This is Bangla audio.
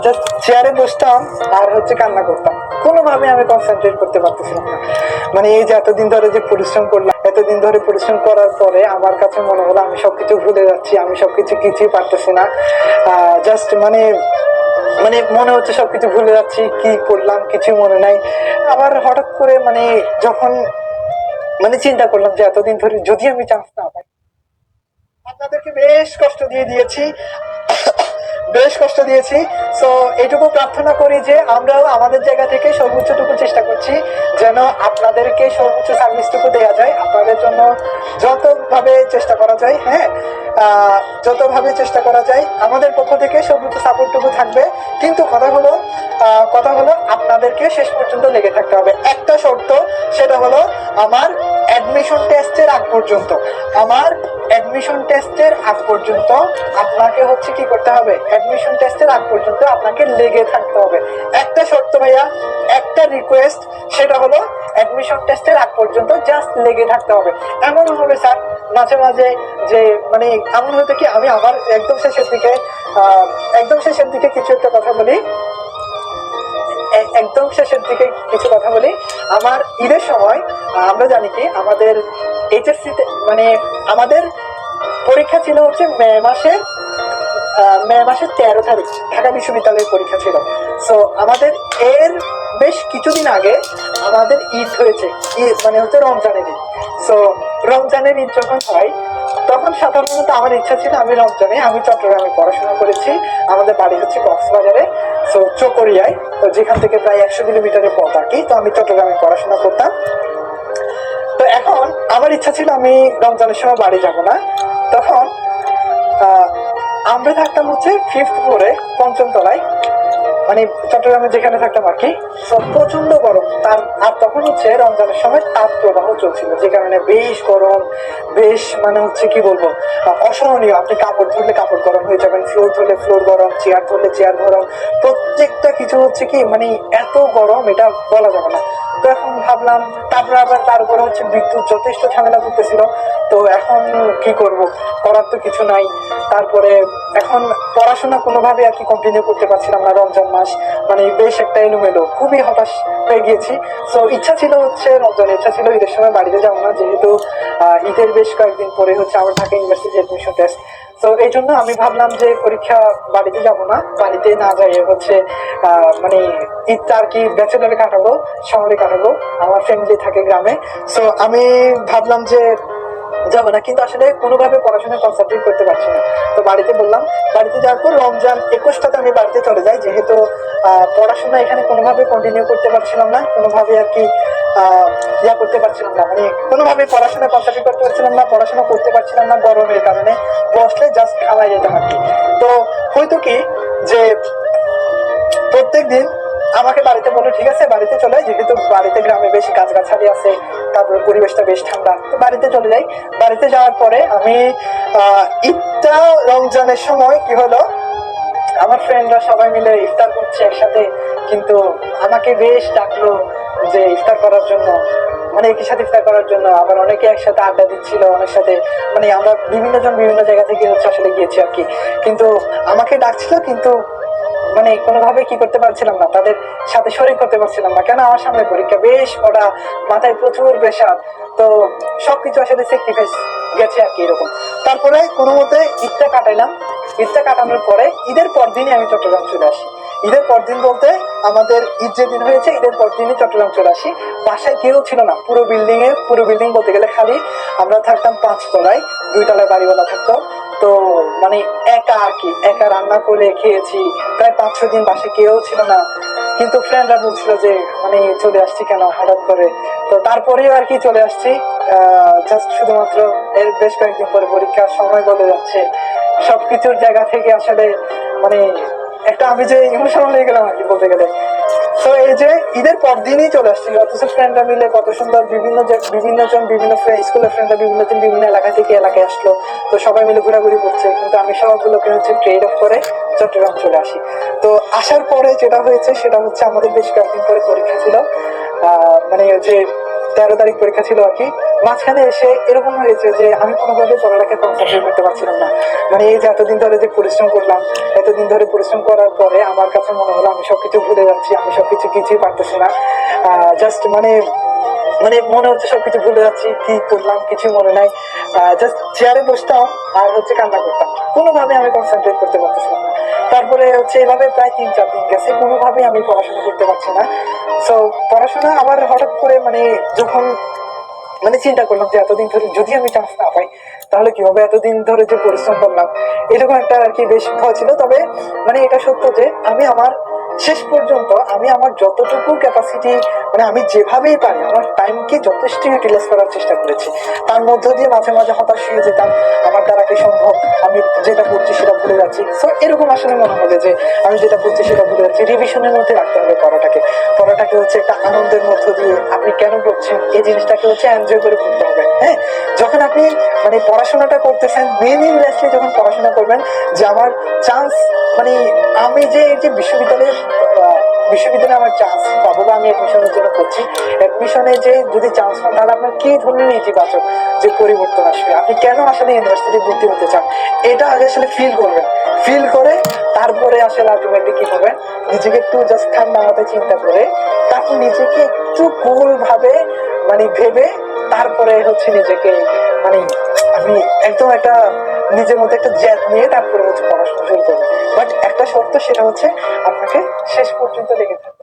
জাস্ট চেয়ারে বসতাম আর হচ্ছে কান্না করতাম, কোনোভাবে আমি কনসেন্ট্রেট করতে পারতেছিলাম না। মানে এই যে এতদিন ধরে যে পরিশ্রম করলাম, এতদিন ধরে পরিশ্রম করার পরে আমার কাছে মনে হলো আমি সবকিছু ভুলে যাচ্ছি, আমি সবকিছু কিছুই পারতেছি না। জাস্ট মানে মানে মনে হচ্ছে সবকিছু ভুলে যাচ্ছি, কি করলাম কিছু মনে নাই। আবার হঠাৎ করে মানে যখন মানে চিন্তা করলাম যে এতদিন ধরে যদি আমি চান্স না পাই, আপনাদেরকে বেশ কষ্ট দিয়ে দিয়েছি, বেশ কষ্ট দিয়েছি। তো এটুকু প্রার্থনা করি যে আমরাও আমাদের জায়গা থেকে সর্বোচ্চটুকু চেষ্টা করছি যেন আপনাদেরকে সর্বোচ্চ সার্ভিসটুকু দেওয়া যায়, আপনাদের জন্য যতভাবে চেষ্টা করা যায়। হ্যাঁ, যতভাবে চেষ্টা করা যায় আমাদের পক্ষ থেকে সর্বোচ্চ সাপোর্টটুকু থাকবে। কিন্তু কথা হলো আপনাদেরকে শেষ পর্যন্ত লেগে থাকতে হবে। একটা শর্ত, সেটা হলো আমার অ্যাডমিশন টেস্টের আগ পর্যন্ত, আমার অ্যাডমিশন টেস্টের আগ পর্যন্ত আপনাকে হচ্ছে কি করতে হবে, অ্যাডমিশন টেস্টের আগ পর্যন্ত আপনাকে লেগে থাকতে হবে। একটা শর্ত ভাইয়া, একটা রিকোয়েস্ট, সেটা হলো অ্যাডমিশন টেস্টের আগ পর্যন্ত জাস্ট লেগে থাকতে হবে। এমন হবে স্যার মাঝে মাঝে যে মানে এমন হয়তো কি আমি আমার একদম শেষের দিকে কিছু একটা কথা বলি, একদম শেষের দিকে কিছু কথা বলি। আমার ঈদের সময় আমরা জানি কি আমাদের এইচএসসিতে মানে আমাদের পরীক্ষা ছিল হচ্ছে মে মাসের 13 তারিখ ঢাকা বিশ্ববিদ্যালয়ের পরীক্ষা ছিল। সো আমাদের এর বেশ কিছুদিন আগে আমাদের ঈদ হয়েছে, ঈদ মানে হচ্ছে রমজানের ঈদ। সো রমজানের ঈদ যখন হয় তখন সাধারণত আমার ইচ্ছা ছিল আমি চট্টগ্রামে পড়াশোনা করেছি, আমাদের বাড়ি হচ্ছে কক্সবাজারে, সো চকরিয়ায়, তো যেখান থেকে প্রায় 100 কিলোমিটারের পথ আর কি। তো আমি চট্টগ্রামে পড়াশোনা করতাম। তো এখন আমার ইচ্ছা ছিল আমি রমজানের সময় বাড়ি যাব না। তখন আমরা থাকতাম হচ্ছে 5th ফ্লোরে, পঞ্চম তলায়, মানে চট্টগ্রামে যেখানে থাকতাম আর কি। প্রচন্ড গরম, আর তখন হচ্ছে রমজানের সময় তাপ প্রবাহ চলছিল, যে কারণে বেশ গরম, বেশ মানে হচ্ছে কি বলবো অসহনীয়। আপনি কাপড় ধরলে কাপড় গরম হয়ে যাবেন, ফ্লোর ধরলে ফ্লোর গরম, চেয়ার ধরলে চেয়ার গরম, প্রত্যেকটা কিছু হচ্ছে কি মানে এত গরম এটা বলা যাবে না। তো এখন ভাবলাম, তারপরে আবার তার উপরে হচ্ছে বিদ্যুৎ যথেষ্ট ঝামেলা করতেছিল। তো এখন কি করব, করার তো কিছু নাই। তারপরে এখন পড়াশোনা কোনোভাবে আর কি কন্টিনিউ করতে পারছিলাম না। রমজান মাস মানে বেশ একটা এলোমেলো, খুবই হতাশ হয়ে গিয়েছি। তো ইচ্ছা ছিল হচ্ছে রমজানের ইচ্ছা ছিল ঈদের সময় বাড়িতে যাবো না, যেহেতু ঈদের বেশ কয়েকদিন পরে হচ্ছে আমার ঢাকা ইউনিভার্সিটি অ্যাডমিশন টেস্ট। তো এই জন্য আমি ভাবলাম যে পরীক্ষা বাড়িতে যাব না, বাড়িতে না যাই হচ্ছে মানে ঈদটা আর কি ব্যাচেলারে কাটাবো, শহরে কাটাবো, আমার ফ্যামিলি থাকে গ্রামে। সো আমি ভাবলাম যে যাবো না, কিন্তু আসলে কোনোভাবে পড়াশোনায় কনসেন্ট্রেট করতে পারছি না। তো বাড়িতে বললাম, বাড়িতে যাওয়ার পর রমজান 21টাতে আমি বাড়িতে চলে যাই, যেহেতু পড়াশোনা এখানে কোনোভাবে কন্টিনিউ করতে পারছিলাম না, কোনোভাবে আর কি করতে পারছিলাম না, মানে কোনোভাবে পড়াশোনা কনসেন্ট্রেট করতে পারছিলাম না, পড়াশোনা করতে পারছিলাম না গরমের কারণে, বসলে জাস্ট খাওয়াই যেতাম আর কি। তো হয়তো কি যে প্রত্যেক দিন আমাকে বাড়িতে বলে ঠিক আছে বাড়িতে চলে, যেহেতু বাড়িতে গ্রামে বেশি গাছগাছালি আছে, তারপরে পরিবেশটা বেশ ঠান্ডা, তো বাড়িতে চলে যাই। বাড়িতে যাওয়ার পরে আমি ঈদটা রমজানের সময় কি হলো, আমার ফ্রেন্ডরা সবাই মিলে ইফতার করছে একসাথে, কিন্তু আমাকে বেশ ডাকলো যে ইফতার করার জন্য, মানে একই সাথে ইফতার করার জন্য। আবার অনেকে একসাথে আড্ডা দিচ্ছিল, অনেক সাথে মানে আমরা বিভিন্ন জন বিভিন্ন জায়গা থেকে হচ্ছে আসলে গিয়েছি আর কি। কিন্তু আমাকে ডাকছিল, কিন্তু মানে কোনোভাবে কি করতে পারছিলাম না, তাদের সাথে শরীর করতে পারছিলাম না, কেন আমার সামনে পরীক্ষা, বেশ পড়া, মাথায় প্রচুর প্রেশার। তো সবকিছু আসলে স্যাক্রিফাইস গেছে আর কি এরকম। তারপরে কোনো মতে ঈদটা কাটাইলাম। ঈদটা কাটানোর পরে ঈদের পর দিনই আমি চট্টগ্রাম চলে আসি। ঈদের পর দিন বলতে আমাদের ঈদ যেদিন হয়েছে ঈদের পর দিনই চট্টগ্রাম চলে আসি। বাসায় কেউ ছিল না, পুরো বিল্ডিং বলতে গেলে খালি। আমরা থাকতাম 5 তলায়, 2 তলায় বাড়িওয়ালা থাকতো। তো মানে একা আর কি, একা রান্না করে খেয়েছি, প্রায় 5-6 দিন বাসায় কেউ ছিল না। কিন্তু ফ্রেন্ডরা বলছিল যে মানে চলে আসছি কেন হঠাৎ করে। তো তারপরেও আর কি চলে আসছি, জাস্ট শুধুমাত্র এর বেশ কয়েকদিন পরে পরীক্ষার সময় বলে যাচ্ছে, সবকিছুর জায়গা থেকে আসলে মানে একটা আমি যে ইমোশনাল হয়ে গেলাম আর কি বলতে গেলে। তো এই যে ঈদের পর দিনই চলে আসছি, অথচ ফ্রেন্ডরা মিলে কত সুন্দর, বিভিন্ন জন বিভিন্ন স্কুলের ফ্রেন্ডরা বিভিন্ন জন বিভিন্ন এলাকা থেকে এলাকায় আসলো। তো সবাই মিলে ঘোরাঘুরি করছে, কিন্তু আমি সবগুলোকে হচ্ছে ট্রেড অফ করে চট্টগ্রাম চলে আসি। তো আসার পরে যেটা হয়েছে সেটা হচ্ছে আমাদের বেশ কয়েকদিন পরে পরীক্ষা ছিল, মানে যে 13 তারিখ পরীক্ষা ছিল আর কি। মাঝখানে এসে এরকম হয়েছে যে আমি কোনোভাবে পড়ালেখা কনসেন্ট্রেট করতে পারছিলাম না। মানে এই যে এতদিন ধরে যে পরিশ্রম করলাম, এতদিন ধরে পরিশ্রম করার পরে আমার কাছে মনে হলো আমি সবকিছু ভুলে যাচ্ছি, আমি সবকিছু কিছুই পারতেছি না। জাস্ট মানে মানে মনে হচ্ছে সবকিছু ভুলে যাচ্ছি, কি করলাম কিছু মনে নাই। জাস্ট চেয়ারে বসতাম আর হচ্ছে কান্না করতাম, কোনোভাবে আমি কনসেন্ট্রেট করতে পারতেছিলাম না। তারপরে হচ্ছে এভাবে প্রায় 3-4 দিন গেছে, কোনোভাবেই আমি পড়াশোনা করতে পারছি না। সো পড়াশোনা আবার হঠাৎ করে মানে যখন মানে চিন্তা করলাম যে এতদিন ধরে যদি আমি চান্স না পাই তাহলে কি হবে, এতদিন ধরে যে পরিশ্রম করলাম, এরকম একটা আর কি বেশ ভয় ছিল। তবে মানে এটা সত্য যে আমি আমার শেষ পর্যন্ত আমি আমার যতটুকু ক্যাপাসিটি, মানে আমি যেভাবেই পারি আমার টাইমকে যথেষ্ট ইউটিলাইজ করার চেষ্টা করেছি। তার মধ্য দিয়ে মাঝে মাঝে হতাশ হয়ে যেতাম, আমার দ্বারা কি সম্ভব, আমি যেটা পড়ছি সেটা ভুলে যাচ্ছি। সো এরকম আসলে মনে হবে যে আমি যেটা পড়ছি সেটা ভুলে যাচ্ছি। রিভিশনের মধ্যে রাখতে হবে পড়াটাকে। পড়াটাকে হচ্ছে একটা আনন্দের মধ্য দিয়ে আপনি কেন পড়ছেন এই জিনিসটাকে হচ্ছে এনজয় করে পড়তে হবে। হ্যাঁ, যখন আপনি মানে পড়াশোনাটা করতেছেন মিনিমাইজলি যখন পড়াশোনা করবেন যে আমার চান্স, মানে আমি যে এই যে বিশ্ববিদ্যালয়ে আমার চান্স পাবো বা আমি অ্যাডমিশনের জন্য করছি, অ্যাডমিশনে যে যদি চান্স পান তাহলে আপনার কি ধরনের ইতিবাচক যে পরিবর্তন আসবে, আপনি কেন আসলে ইউনিভার্সিটি ভর্তি হতে চান, এটা আগে আসলে ফিল করবেন। ফিল করে তারপরে আসলে আলটিমেটলি কি করবেন, নিজেকে একটু জাস্ট ঠান্ডা মাথায় চিন্তা করে তারপর নিজেকে একটু কুল ভাবে মানে ভেবে তারপরে হচ্ছে নিজেকে মানে আমি একদম একটা নিজের মধ্যে একটা জেদ নিয়ে তারপরে হচ্ছে পড়াশোনা শুরু করবেন। বাট একটা শর্ত, সেটা হচ্ছে আপনাকে শেষ পর্যন্ত লেগে থাকবে।